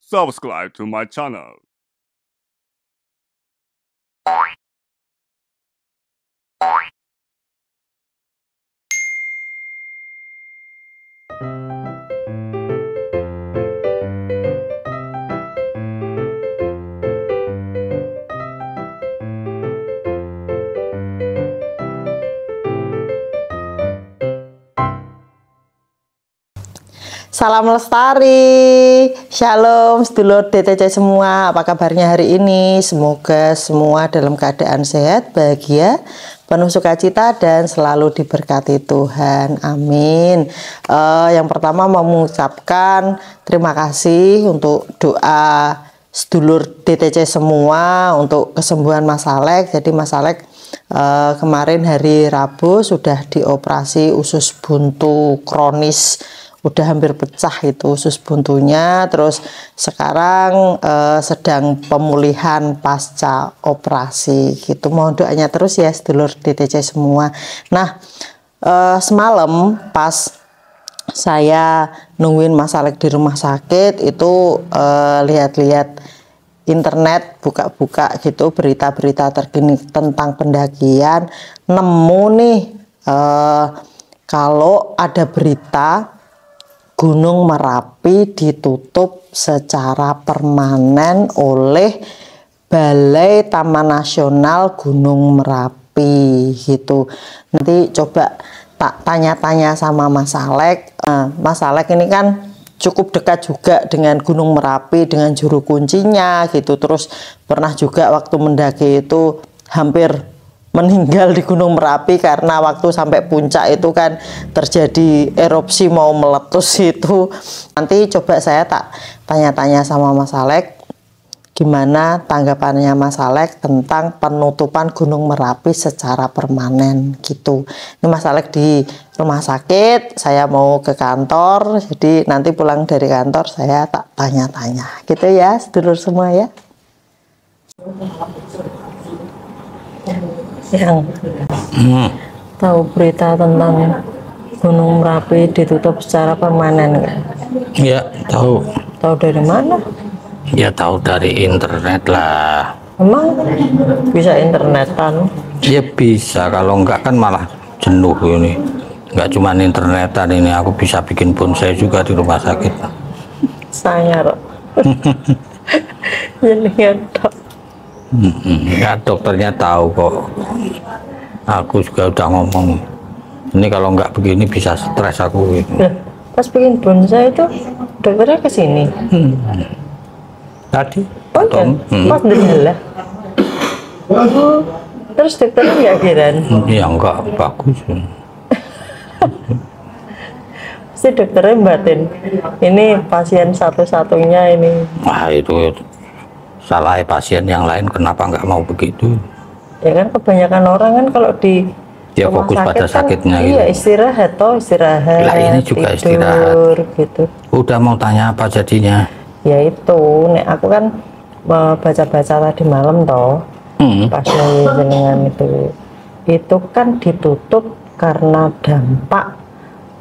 subscribe to my channel. Salam lestari, shalom sedulur DTC semua, apa kabarnya hari ini? Semoga semua dalam keadaan sehat, bahagia, penuh sukacita dan selalu diberkati Tuhan, amin. Yang pertama mau mengucapkan terima kasih untuk doa sedulur DTC semua untuk kesembuhan Mas Alek. Jadi Mas Alek kemarin hari Rabu sudah dioperasi usus buntu kronis, udah hampir pecah itu usus buntunya, terus sekarang sedang pemulihan pasca operasi gitu. Mohon doanya terus ya sedulur DTC semua. Nah, semalam pas saya nungguin Mas Alek di rumah sakit itu lihat-lihat internet, buka-buka gitu berita-berita terkini tentang pendakian, nemu nih kalau ada berita Gunung Merapi ditutup secara permanen oleh Balai Taman Nasional Gunung Merapi gitu. Nanti coba tak tanya-tanya sama Mas Alek. Mas Alek ini kan cukup dekat juga dengan Gunung Merapi, dengan juru kuncinya gitu. Terus pernah juga waktu mendaki itu hampir meninggal di Gunung Merapi karena waktu sampai puncak itu kan terjadi erupsi mau meletus itu. Nanti coba saya tak tanya-tanya sama Mas Alek gimana tanggapannya Mas Alek tentang penutupan Gunung Merapi secara permanen gitu. Ini Mas Alek di rumah sakit, saya mau ke kantor, jadi nanti pulang dari kantor saya tak tanya-tanya gitu ya sedulur semua ya. Yang tahu berita tentang Gunung Merapi ditutup secara permanen kan? Ya, tahu. Tahu dari mana? Ya, tahu dari internet lah. Emang bisa internetan? Ya bisa, kalau enggak kan malah jenuh ini. Enggak cuma internetan ini, aku bisa bikin bonsai juga di rumah sakit. Saya Rok. Jadi Ya, dokternya tahu kok. Aku juga udah ngomong. Ini kalau nggak begini bisa stres aku. Nah, pas bikin bonsai itu dokternya ke sini. Tadi. Oh iya, pas dengar. Terus dokternya nggak heran? Ya enggak, bagus. Si dokternya batin. Ini pasien satu-satunya ini. Wah, itu salah pasien yang lain kenapa nggak mau begitu? Ya kan kebanyakan orang kan kalau di dia fokus pada sakitnya kan, gitu. Iya istirahat Lah ini juga tidur, istirahat gitu. Udah mau tanya apa jadinya? Ya itu, nek aku kan baca-baca tadi malam toh, pas jenengan itu kan ditutup karena dampak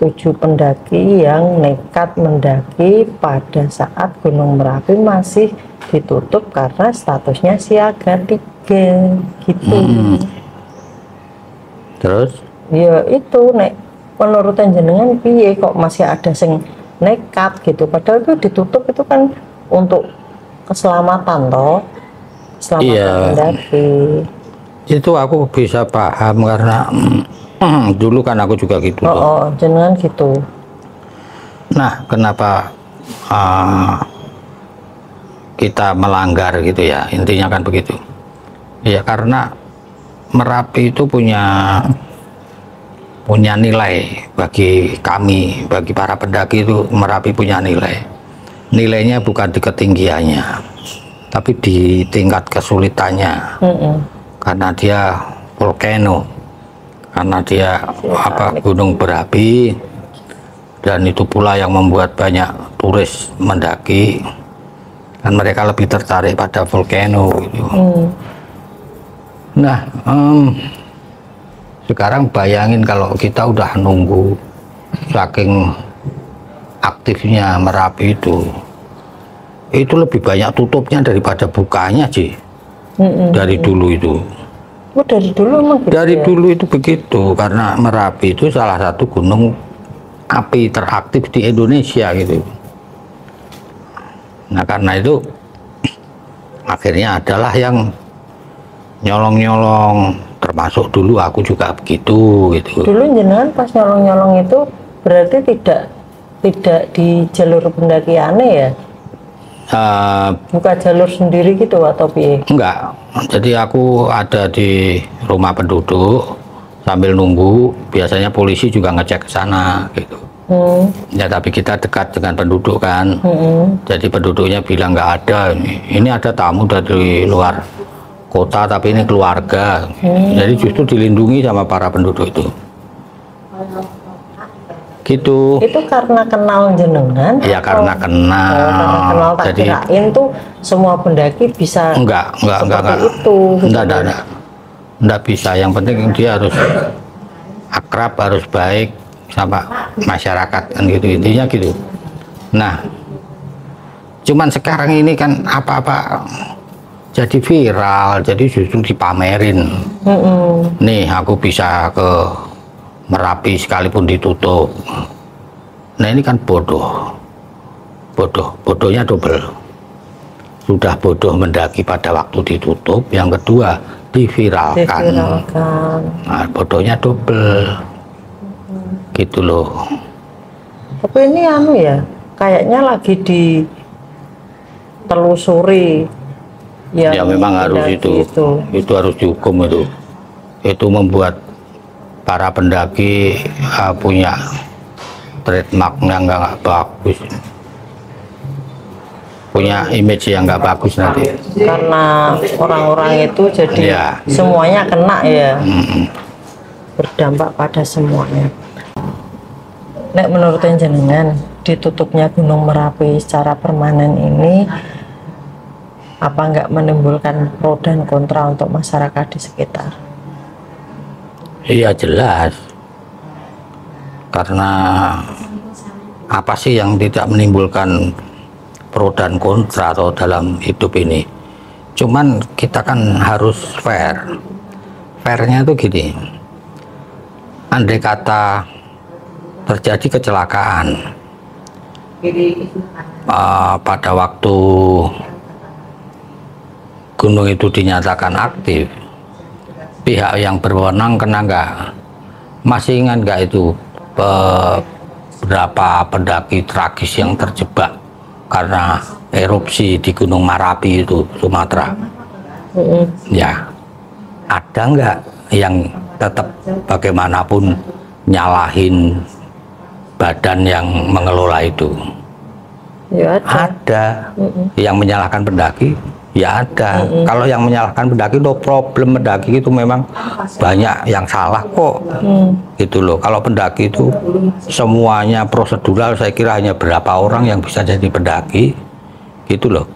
7 pendaki yang nekat mendaki pada saat Gunung Merapi masih ditutup karena statusnya siaga 3 gitu. Terus? Ya itu nek menurut jenengan piye kok masih ada sing nekat gitu, padahal itu ditutup itu kan untuk keselamatan toh, keselamatan pendaki. Itu aku bisa paham karena dulu kan aku juga gitu. Jenengan gitu. Nah, kenapa kita melanggar gitu ya, intinya kan begitu ya, karena Merapi itu punya nilai bagi kami, bagi para pendaki itu. Merapi punya nilainya bukan di ketinggiannya tapi di tingkat kesulitannya. Karena dia volcano, karena dia gunung berapi, dan itu pula yang membuat banyak turis mendaki, dan mereka lebih tertarik pada volcano gitu. Nah, sekarang bayangin kalau kita udah nunggu saking aktifnya Merapi itu itu lebih banyak tutupnya daripada bukanya sih. Dari dulu itu. Oh, dari dulu emang gitu Dari ya? dulu itu begitu, karena Merapi itu salah satu gunung api teraktif di Indonesia gitu. Nah karena itu akhirnya adalah yang nyolong-nyolong, termasuk dulu aku juga begitu gitu. Dulu jenengan pas nyolong-nyolong itu berarti tidak di jalur pendakiannya ya? Buka jalur sendiri gitu atau piye? Enggak, jadi aku ada di rumah penduduk sambil nunggu, biasanya polisi juga ngecek ke sana gitu. Ya tapi kita dekat dengan penduduk kan, jadi penduduknya bilang nggak ada, ini ada tamu dari luar kota tapi ini keluarga, jadi justru dilindungi sama para penduduk itu. Gitu. Itu karena kenal jenengan? Ya karena kenal. Karena kenal, tak Jadi kirain tuh semua pendaki bisa enggak itu. enggak bisa. Yang penting dia harus akrab, harus baik sama masyarakat kan gitu, intinya gitu. Nah, cuman sekarang ini kan apa-apa jadi viral, jadi justru dipamerin. Nih aku bisa ke Merapi sekalipun ditutup. Nah ini kan bodohnya double. Sudah bodoh mendaki pada waktu ditutup, yang kedua diviralkan. Nah, bodohnya double. Gitu loh. Tapi ini anu ya, kayaknya lagi ditelusuri. Ya memang harus itu harus dihukum itu. Itu membuat para pendaki punya trademark yang nggak bagus, punya image yang nggak bagus nanti. Karena orang-orang itu jadi semuanya kena ya, berdampak pada semuanya. Nek menurut jenengan, ditutupnya Gunung Merapi secara permanen ini apa nggak menimbulkan pro dan kontra untuk masyarakat di sekitar? Iya jelas, karena apa sih yang tidak menimbulkan pro dan kontra atau dalam hidup ini? Cuman kita kan harus fair. Fairnya itu gini, andai kata terjadi kecelakaan pada waktu gunung itu dinyatakan aktif, pihak yang berwenang kena nggak? Masih ingat nggak itu berapa pendaki tragis yang terjebak karena erupsi di Gunung Merapi itu, Sumatera? Ya, ada nggak yang tetap bagaimanapun nyalahin badan yang mengelola itu? Ya ada. Yang menyalahkan pendaki? Ya ada. Kalau yang menyalahkan pendaki, no problem, pendaki itu memang banyak yang salah kok. Gitu loh. Kalau pendaki itu semuanya prosedural, saya kira hanya berapa orang yang bisa jadi pendaki. Gitu loh.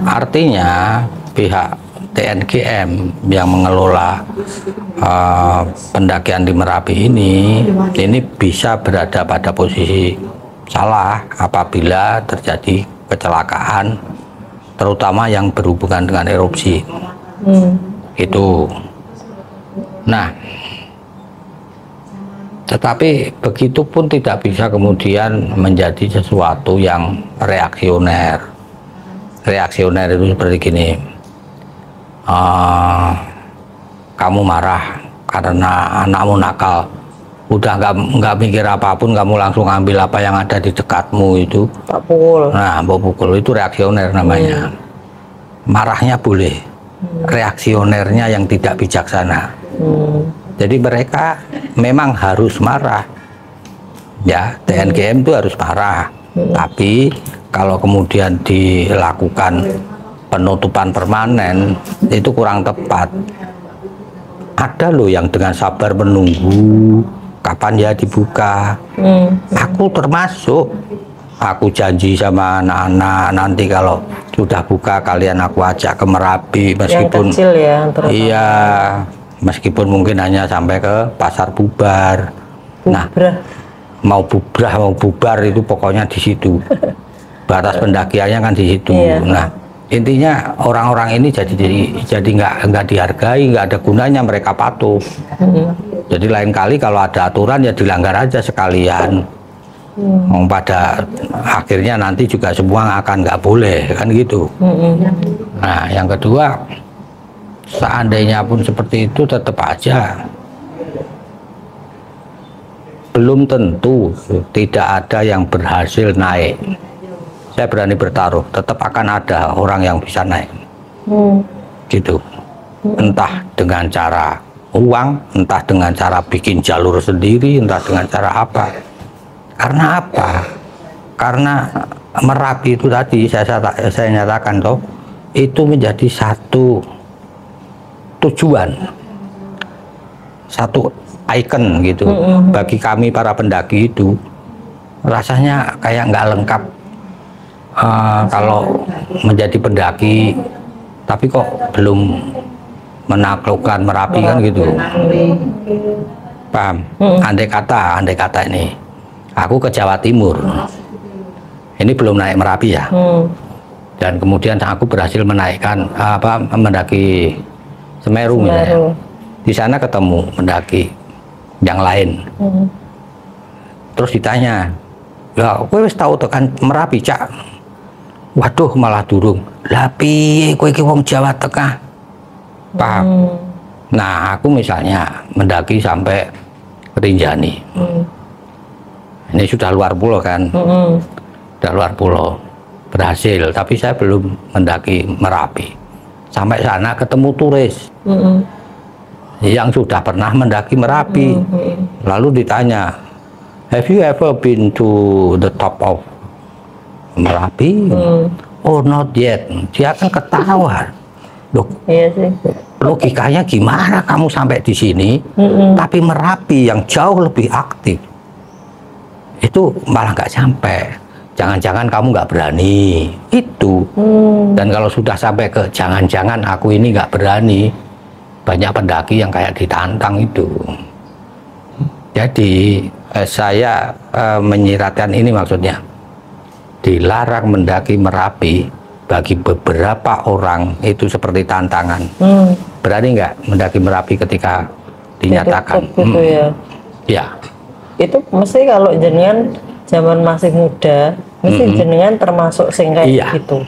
Artinya pihak TNGM yang mengelola pendakian di Merapi ini bisa berada pada posisi salah apabila terjadi kecelakaan, terutama yang berhubungan dengan erupsi. Itu. Nah, tetapi begitu pun tidak bisa kemudian menjadi sesuatu yang reaksioner. Reaksioner itu seperti gini, kamu marah karena anakmu nakal, udah nggak mikir apapun, kamu langsung ambil apa yang ada di dekatmu itu, tak pukul. Nah, mau pukul, itu reaksioner namanya. Marahnya boleh, reaksionernya yang tidak bijaksana. Jadi mereka memang harus marah, ya TNGM itu harus marah. Tapi kalau kemudian dilakukan penutupan permanen itu kurang tepat. Ada loh yang dengan sabar menunggu kapan ya dibuka. Aku termasuk. Aku janji sama anak-anak, nanti kalau sudah buka kalian aku ajak ke Merapi, meskipun yang kecil ya, iya, meskipun mungkin hanya sampai ke Pasar Bubar. Nah, mau bubar itu pokoknya di situ. batas pendakiannya kan di situ. Iya. Nah, intinya orang-orang ini jadi nggak dihargai, nggak ada gunanya, mereka patuh. Jadi lain kali kalau ada aturan ya dilanggar aja sekalian. Pada akhirnya nanti juga semua akan nggak boleh kan gitu. Nah, yang kedua, seandainya pun seperti itu tetap aja belum tentu tidak ada yang berhasil naik. Saya berani bertaruh, tetap akan ada orang yang bisa naik. Gitu. Entah dengan cara uang, entah dengan cara bikin jalur sendiri, entah dengan cara apa. Karena apa? Karena Merapi itu tadi saya nyatakan toh, itu menjadi satu tujuan, satu ikon gitu. Bagi kami para pendaki itu rasanya kayak nggak lengkap kalau menjadi pendaki tapi kok belum menaklukkan Merapi kan gitu. Paham? Andai kata ini aku ke Jawa Timur, ini belum naik Merapi ya, dan kemudian aku berhasil menaikkan mendaki Semeru misalnya. Di sana ketemu mendaki yang lain, terus ditanya, ya kowe wis tau tekan Merapi Cak? Waduh malah durung. Lah piye kowe iki wong Jawa Tengah? Paham? Nah, aku misalnya mendaki sampai Rinjani. Ini sudah luar pulau kan? Sudah luar pulau. Berhasil, tapi saya belum mendaki Merapi. Sampai sana ketemu turis yang sudah pernah mendaki Merapi. Lalu ditanya, have you ever been to the top of Merapi? Oh, not yet. Dia akan ketawa. Loh, Iya sih. logikanya gimana kamu sampai di sini, tapi Merapi yang jauh lebih aktif itu malah nggak sampai. Jangan-jangan kamu nggak berani itu. Dan kalau sudah sampai ke jangan-jangan aku ini nggak berani, banyak pendaki yang kayak ditantang itu. Jadi saya menyiratkan ini, maksudnya dilarang mendaki Merapi bagi beberapa orang itu seperti tantangan. Berani nggak mendaki Merapi ketika dinyatakan? Gitu ya. Ya. Itu mesti kalau jenengan zaman masih muda, mesti jenengan termasuk sing kayak gitu.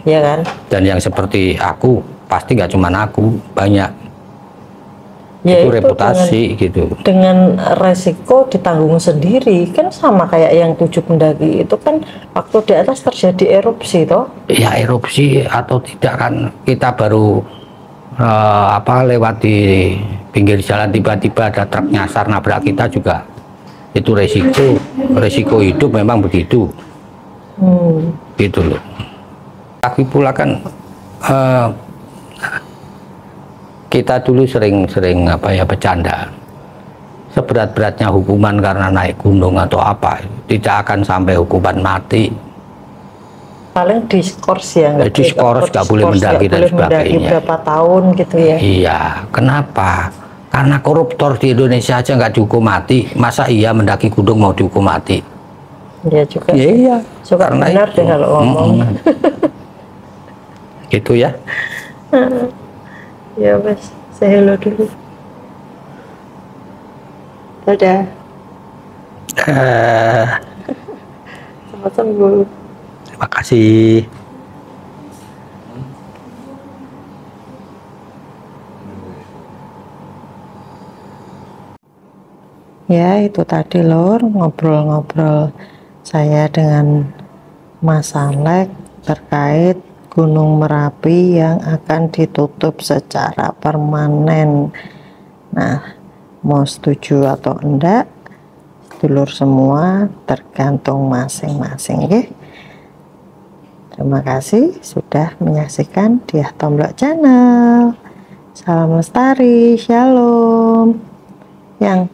Ya kan? Dan yang seperti aku pasti nggak cuma aku, banyak. Ya, itu reputasi gitu. Dengan resiko ditanggung sendiri, kan sama kayak yang 7 pendaki itu kan waktu di atas terjadi erupsi toh? Ya erupsi atau tidak kan kita baru lewat di pinggir jalan tiba-tiba ada truk nyasar nabrak kita juga, itu resiko hidup memang begitu. Gitu loh. Lagi pula kan kita dulu sering bercanda, seberat-beratnya hukuman karena naik gunung atau apa tidak akan sampai hukuman mati. Paling diskors ya, diskors, nggak boleh mendaki dan sebagainya. Berapa tahun gitu ya? Iya, kenapa? Karena koruptor di Indonesia aja nggak dihukum mati, masa iya mendaki gunung mau dihukum mati? Iya juga. Iya, suka benar deh kalau ngomong. Gitu ya. Ya wes, say hello dulu. Dadah. Selamat sembuh. Terima kasih. Ya itu tadi lor, ngobrol-ngobrol saya dengan Mas Alek terkait Gunung Merapi yang akan ditutup secara permanen. Nah, mau setuju atau enggak, dulur semua tergantung masing-masing, ya. Terima kasih sudah menyaksikan Diah Tomblok Channel. Salam lestari, shalom. Yang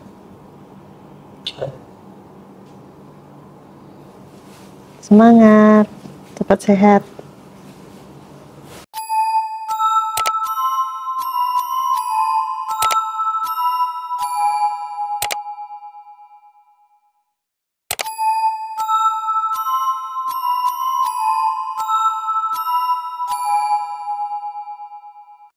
semangat, cepat sehat.